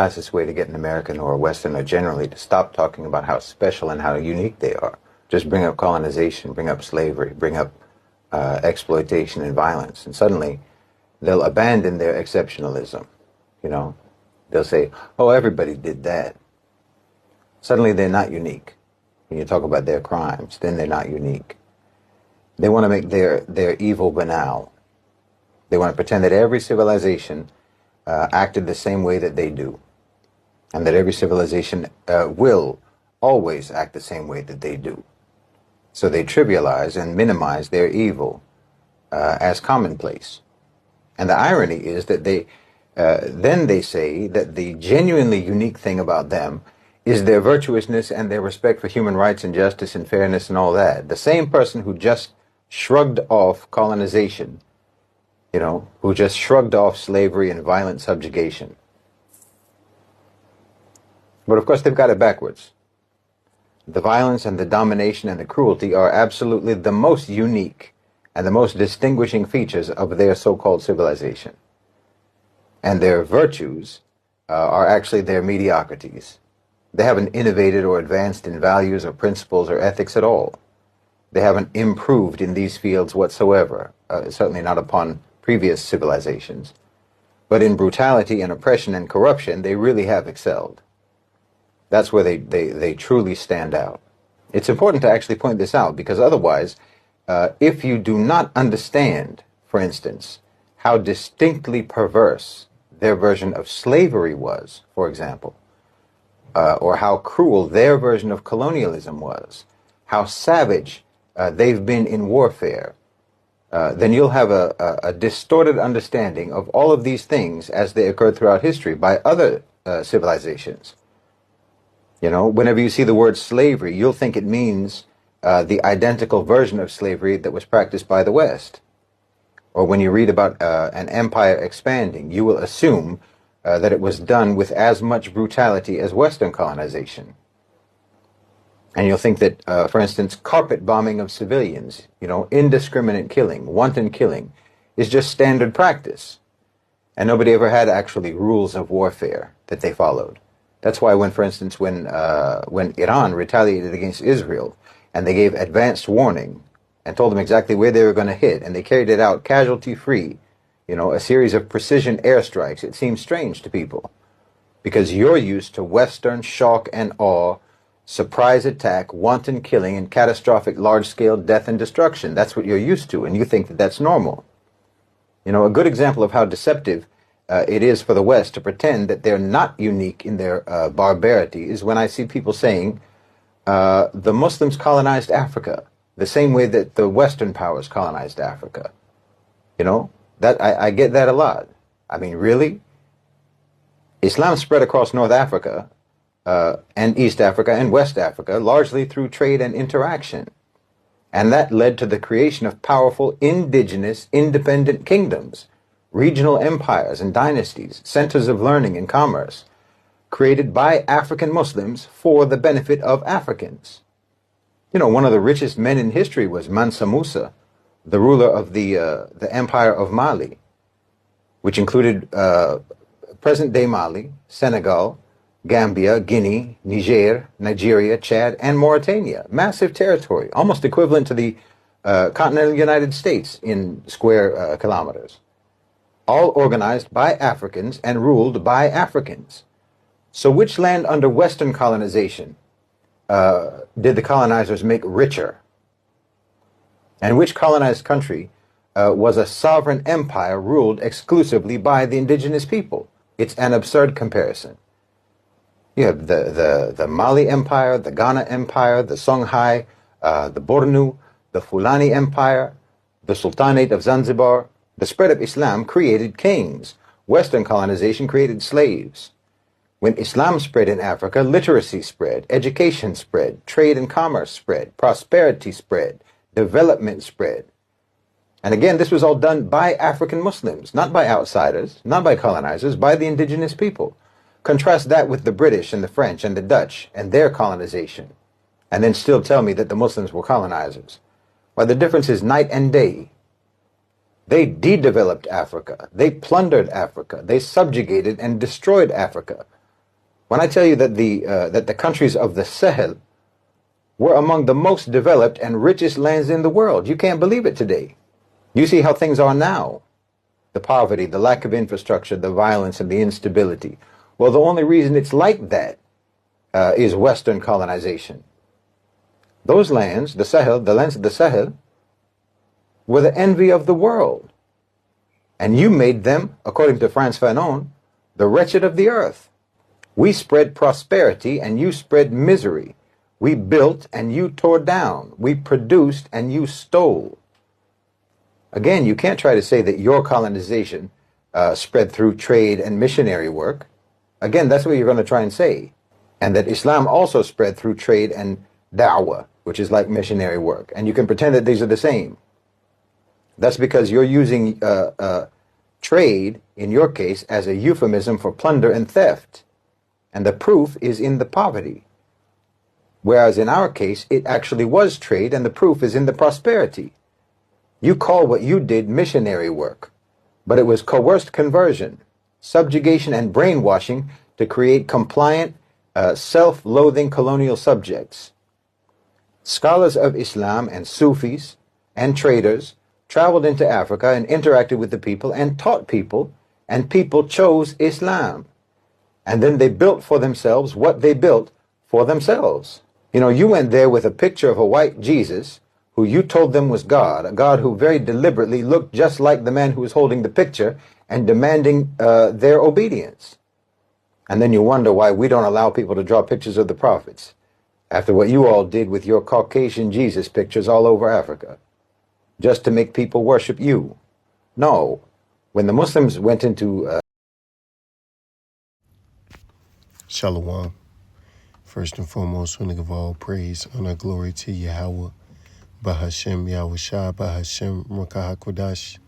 fastest way to get an American or a Westerner generally to stop talking about how special and how unique they are. Just bring up colonization, bring up slavery, bring up exploitation and violence, and suddenly they'll abandon their exceptionalism. You know, they'll say, "Oh, everybody did that." Suddenly, they're not unique. When you talk about their crimes, then they're not unique. They want to make their evil banal. They want to pretend that every civilization acted the same way that they do, and that every civilization will always act the same way that they do. So they trivialize and minimize their evil as commonplace. And the irony is that then they say that the genuinely unique thing about them is their virtuousness and their respect for human rights and justice and fairness and all that. The same person who just shrugged off colonization, who just shrugged off slavery and violent subjugation. But of course, they've got it backwards. The violence and the domination and the cruelty are absolutely the most unique and the most distinguishing features of their so-called civilization. And their virtues are actually their mediocrities. They haven't innovated or advanced in values or principles or ethics at all. They haven't improved in these fields whatsoever, certainly not upon previous civilizations. But in brutality and oppression and corruption, they really have excelled. That's where they truly stand out. It's important to actually point this out, because otherwise, if you do not understand, for instance, how distinctly perverse their version of slavery was, for example, or how cruel their version of colonialism was, how savage they've been in warfare, then you'll have a distorted understanding of all of these things as they occurred throughout history by other civilizations. Whenever you see the word slavery, you'll think it means the identical version of slavery that was practiced by the West. Or when you read about an empire expanding, you will assume that it was done with as much brutality as Western colonization. And you'll think that, for instance, carpet bombing of civilians, indiscriminate killing, wanton killing, is just standard practice. And nobody ever had actually rules of warfare that they followed. That's why when Iran retaliated against Israel, and they gave advanced warning and told them exactly where they were going to hit, and they carried it out casualty-free, a series of precision airstrikes, it seems strange to people. Because you're used to Western shock and awe, surprise attack, wanton killing, and catastrophic large-scale death and destruction. That's what you're used to, and you think that that's normal. A good example of how deceptive it is for the West to pretend that they're not unique in their barbarity is when I see people saying the Muslims colonized Africa the same way that the Western powers colonized Africa. That I get that a lot. I mean, really? Islam spread across North Africa and East Africa and West Africa largely through trade and interaction. And that led to the creation of powerful indigenous independent kingdoms, regional empires and dynasties, centers of learning and commerce, created by African Muslims for the benefit of Africans. One of the richest men in history was Mansa Musa, the ruler of the Empire of Mali, which included present-day Mali, Senegal, Gambia, Guinea, Nigeria, Chad, and Mauritania. Massive territory, almost equivalent to the continental United States in square kilometers. All organized by Africans and ruled by Africans. So which land under Western colonization did the colonizers make richer? And which colonized country was a sovereign empire ruled exclusively by the indigenous people? It's an absurd comparison. You have the Mali Empire, the Ghana Empire, the Songhai, the Bornu, the Fulani Empire, the Sultanate of Zanzibar. The spread of Islam created kings. Western colonization created slaves. When Islam spread in Africa, literacy spread, education spread, trade and commerce spread, prosperity spread, development spread. And again, this was all done by African Muslims, not by outsiders, not by colonizers, by the indigenous people. Contrast that with the British and the French and the Dutch and their colonization, and then still tell me that the Muslims were colonizers. Well, the difference is night and day. They de-developed Africa. They plundered Africa. They subjugated and destroyed Africa When I tell you that the countries of the Sahel were among the most developed and richest lands in the world, you can't believe it today. You see how things are now. The poverty, the lack of infrastructure, the violence, and the instability. Well, the only reason it's like that is Western colonization. Those lands, the Sahel, the lands of the Sahel, were the envy of the world. And you made them, according to Frantz Fanon, the wretched of the earth. We spread prosperity and you spread misery. We built and you tore down. We produced and you stole. Again, you can't try to say that your colonization spread through trade and missionary work. Again, that's what you're going to try and say. And that Islam also spread through trade and da'wah, which is like missionary work. And you can pretend that these are the same. That's because you're using trade, in your case, as a euphemism for plunder and theft. And the proof is in the poverty. Whereas in our case, it actually was trade, and the proof is in the prosperity. You call what you did missionary work, but it was coerced conversion, subjugation, and brainwashing to create compliant, self-loathing colonial subjects. Scholars of Islam and Sufis and traders traveled into Africa and interacted with the people and taught people, and people chose Islam. And then they built for themselves what they built for themselves. You know, you went there with a picture of a white Jesus who you told them was God, a God who very deliberately looked just like the man who was holding the picture and demanding their obedience. And then you wonder why we don't allow people to draw pictures of the prophets after what you all did with your Caucasian Jesus pictures all over Africa, just to make people worship you. No, when the Muslims went into Shalom. First and foremost, we give all praise, honor, glory to Yahweh, Bahashem, Yahweh Shah, Bahashem, Rakah HaKodash.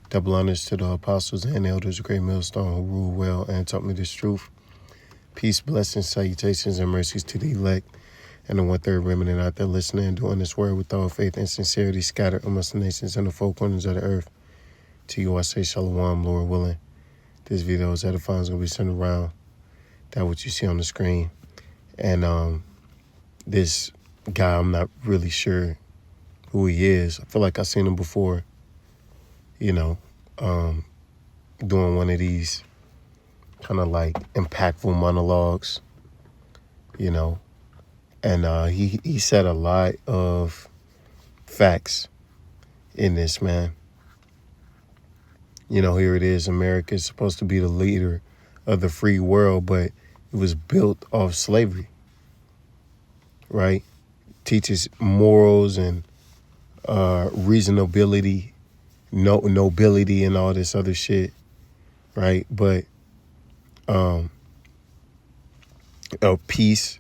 Double honors to the apostles and elders, great millstone who rule well and taught me this truth. Peace, blessings, salutations, and mercies to the elect and the one-third remnant out there listening and doing this word with all faith and sincerity scattered amongst the nations and the four corners of the earth. To you I say shalom, Lord willing. This video is edifying, is going to be sent around. That what you see on the screen. And this guy, I'm not really sure who he is. I feel like I've seen him before, you know, doing one of these kind of like impactful monologues, you know. And he said a lot of facts in this, man. You know, here it is. America is supposed to be the leader of the free world, but it was built off slavery, right? Teaches morals and reasonability, nobility, and all this other shit, right? But peace,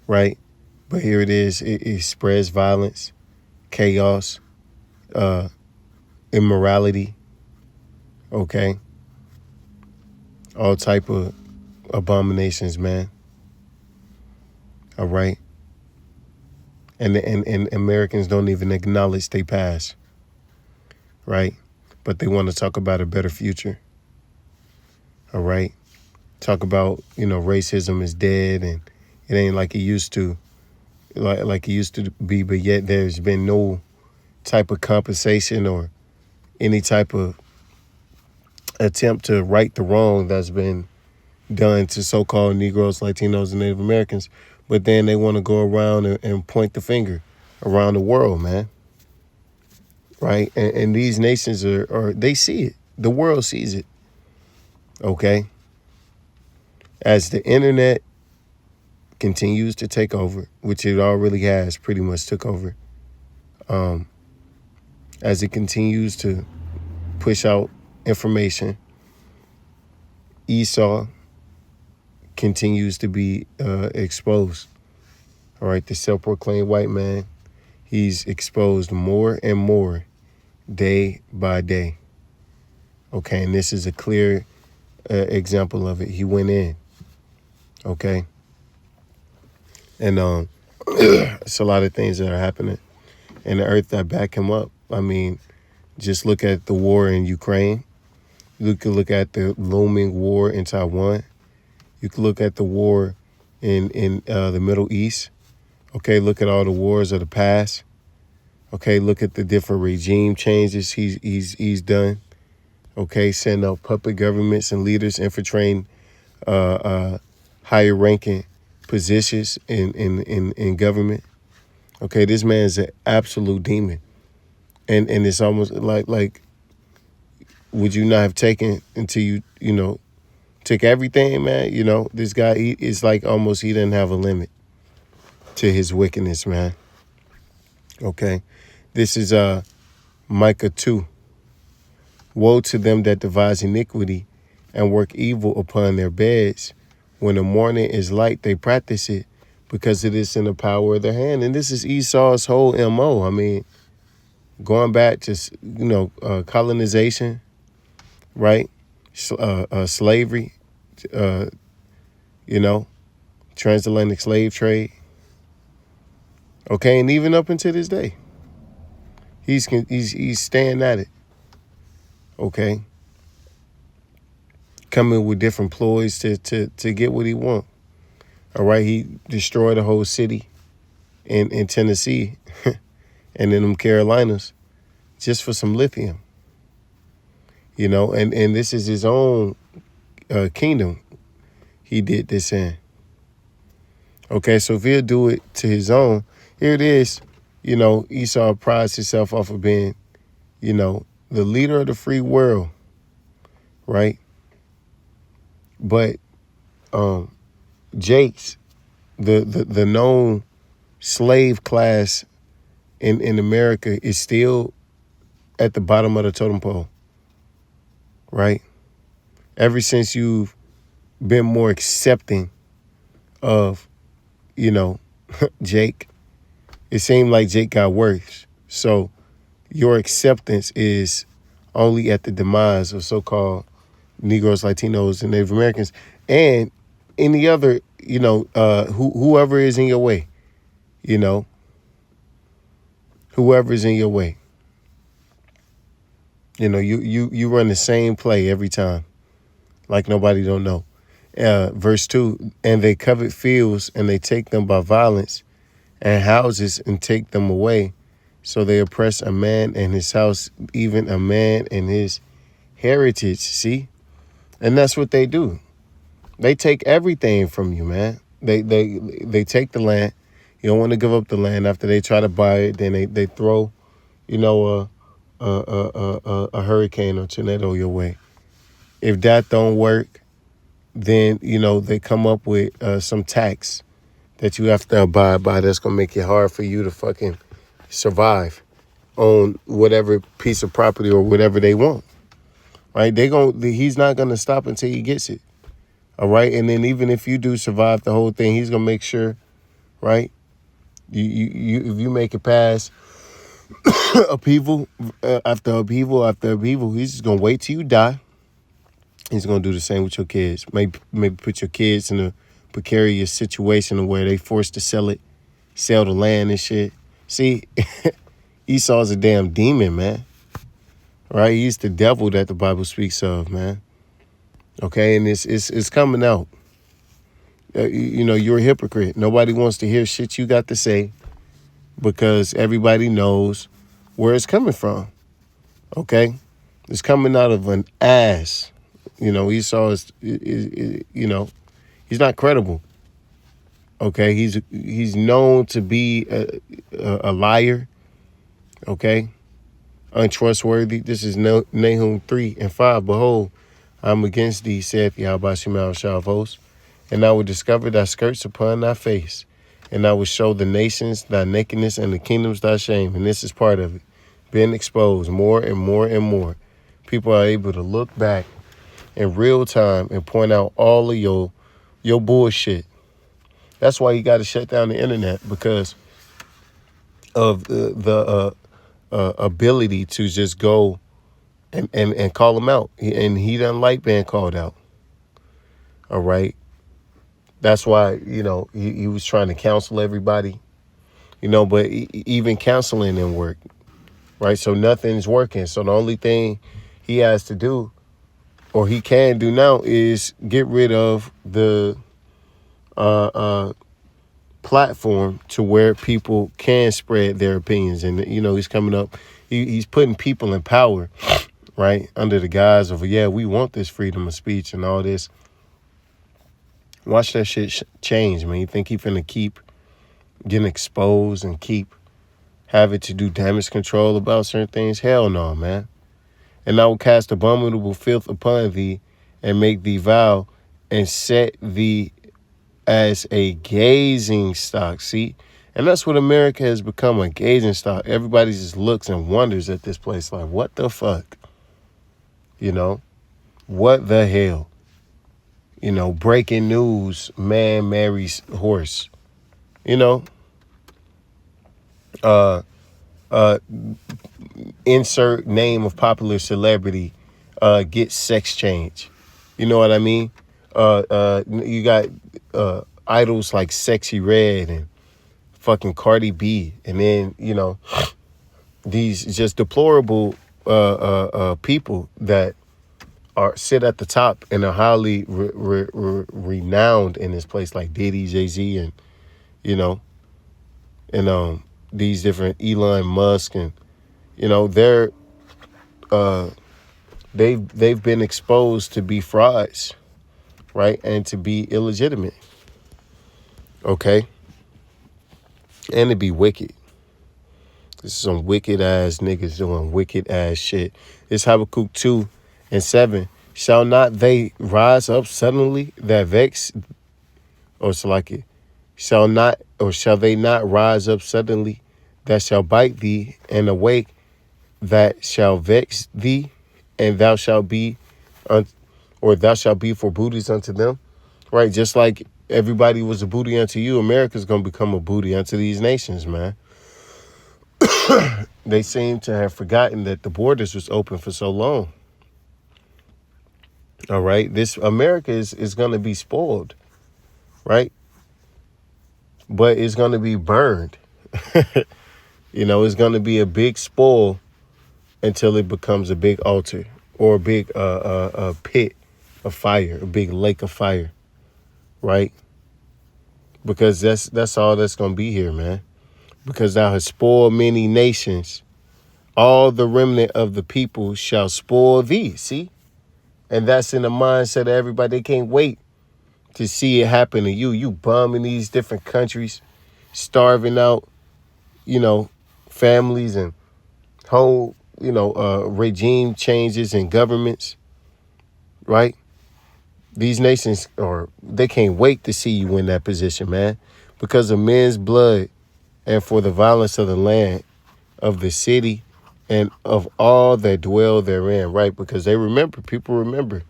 right? But here it is. It spreads violence, chaos, immorality, okay? All type of abominations, man. All right. And Americans don't even acknowledge they past, right? But they want to talk about a better future. All right. Talk about, you know, racism is dead and it ain't like it used to, like it used to be, but yet there's been no type of compensation or any type of attempt to right the wrong that's been done to so-called Negroes, Latinos, and Native Americans. But then they want to go around and point the finger around the world, man. Right? And these nations are, they see it. The world sees it. Okay? As the internet continues to take over, which it already has pretty much took over, as it continues to push out information, Esau continues to be exposed. All right, the self-proclaimed white man, he's exposed more and more day by day. Okay, and this is a clear example of it. He went in. Okay, and it's a lot of things that are happening in the earth that back him up. I mean, just look at the war in Ukraine. You can look at the looming war in Taiwan. You can look at the war in the Middle East. Okay, look at all the wars of the past. Okay, look at the different regime changes he's done. Okay, send out puppet governments and leaders infiltrating higher ranking positions in government. Okay, this man is an absolute demon. And it's almost like would you not have taken until you took everything, man? This guy, it's like almost he didn't have a limit to his wickedness, man. Okay. This is Micah 2. Woe to them that devise iniquity and work evil upon their beds. When the morning is light, they practice it because it is in the power of their hand. And this is Esau's whole MO. I mean, going back to, colonization, right? Slavery, transatlantic slave trade. Okay, and even up until this day, he's staying at it. Okay, coming with different ploys to get what he want. All right, he destroyed a whole city in Tennessee and in them Carolinas just for some lithium. And this is his own kingdom he did this in. Okay, so if he'll do it to his own, here it is. Esau prides himself off of being, the leader of the free world, right? But Jake's, the known slave class in America is still at the bottom of the totem pole, right? Ever since you've been more accepting of, Jake, it seemed like Jake got worse. So your acceptance is only at the demise of so-called Negroes, Latinos, and Native Americans, and any other, whoever is in your way, whoever is in your way. You run the same play every time, like nobody don't know. Verse 2, and they covet fields, and they take them by violence, and houses, and take them away. So they oppress a man and his house, even a man and his heritage. See? And that's what they do. They take everything from you, man. They take the land. You don't want to give up the land. After they try to buy it, then they throw, a hurricane or tornado your way. If that don't work, then they come up with some tax that you have to abide by. That's gonna make it hard for you to fucking survive on whatever piece of property or whatever they want. Right? He's not gonna stop until he gets it. All right. And then even if you do survive the whole thing, he's gonna make sure, right? You if you make it past upheaval after upheaval after upheaval, he's just gonna wait till you die. He's gonna do the same with your kids. Maybe put your kids in a precarious situation where they forced to sell the land and shit. See, Esau's a damn demon, man. Right? He's the devil that the Bible speaks of, man. Okay, and it's coming out. You're a hypocrite. Nobody wants to hear shit you got to say because everybody knows where it's coming from. Okay? It's coming out of an ass. Esau is he's not credible. Okay? He's known to be a liar. Okay? Untrustworthy. This is Nahum 3 and 5. Behold, I'm against thee, saith Yahweh Shemel Shavos, and I will discover thy skirts upon thy face, and I will show the nations thy nakedness and the kingdoms thy shame. And this is part of it. Being exposed more and more and more. People are able to look back in real time and point out all of your bullshit. That's why you got to shut down the internet, because of the ability to just go and call him out. And he doesn't like being called out. All right. That's why, he was trying to counsel everybody, but even counseling didn't work. Right. So nothing's working. So the only thing he has to do or he can do now, is get rid of the platform to where people can spread their opinions. And, he's coming up, he's putting people in power, right? Under the guise of, yeah, we want this freedom of speech and all this. Watch that shit change, man. You think he finna keep getting exposed and keep having to do damage control about certain things? Hell no, man. And I will cast abominable filth upon thee and make thee vow and set thee as a gazing stock. See? And that's what America has become, a gazing stock. Everybody just looks and wonders at this place like, what the fuck? What the hell? Breaking news, man marries horse. Uh, Insert name of popular celebrity, gets sex change. You know what I mean? You got idols like Sexy Red and fucking Cardi B, and then these just deplorable people that sit at the top and are highly renowned in this place, like Diddy, Jay-Z, and these different Elon Musk, and they've been exposed to be frauds, right, and to be illegitimate, okay, and to be wicked. This is some wicked ass niggas doing wicked ass shit. It's Habakkuk 2:7. Shall not they rise up suddenly that vex, or shall they not rise up suddenly that shall bite thee, and awake that shall vex thee, and thou shalt be for booties unto them, right? Just like everybody was a booty unto you, America's gonna become a booty unto these nations, man. They seem to have forgotten that the borders was open for so long. All right, this America is gonna be spoiled, right? But it's gonna be burned. It's gonna be a big spoil until it becomes a big altar, or a big pit of fire, a big lake of fire, right? Because that's all that's gonna be here, man. Because thou hast spoiled many nations, all the remnant of the people shall spoil thee. See? And that's in the mindset of everybody. They can't wait to see it happen to you. You bum in these different countries, starving out, families, and whole, regime changes and governments, right? These nations, they can't wait to see you in that position, man, because of men's blood and for the violence of the land, of the city, and of all that dwell therein, right? Because people remember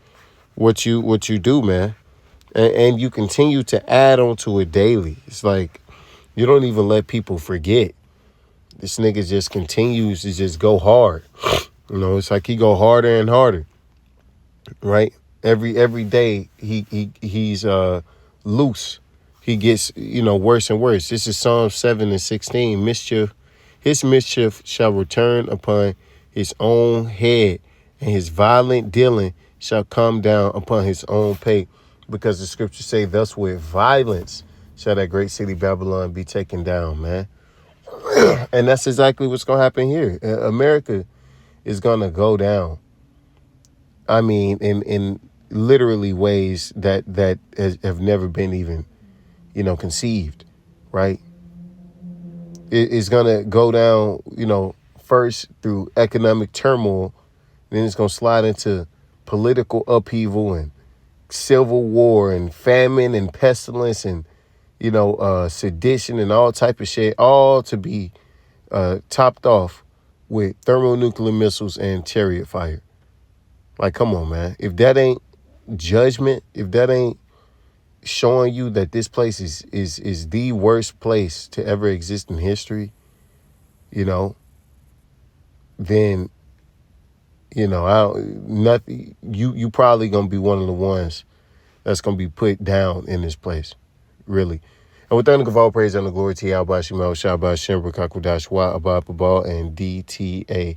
what you do, man. And you continue to add on to it daily. It's like you don't even let people forget. This nigga just continues to just go hard. It's like he go harder and harder, right? Every day he's loose. He gets, worse and worse. This is Psalm 7:16. His mischief shall return upon his own head, and his violent dealing shall come down upon his own pay. Because the scriptures say, thus with violence shall that great city Babylon be taken down, man. And that's exactly what's going to happen here. America is going to go down. I mean, in literally ways that have never been even, conceived, right? It's going to go down, first through economic turmoil, then it's going to slide into political upheaval and civil war and famine and pestilence and, sedition and all type of shit, all to be topped off with thermonuclear missiles and chariot fire. Like, come on, man. If that ain't judgment, if that ain't showing you that this place is the worst place to ever exist in history, then, you probably gonna be one of the ones that's gonna be put down in this place, really. And with that, give all praise and the glory to Yahweh Shemel Shabbat Shem Rakakudash Wa Abba Babal and DTADTN.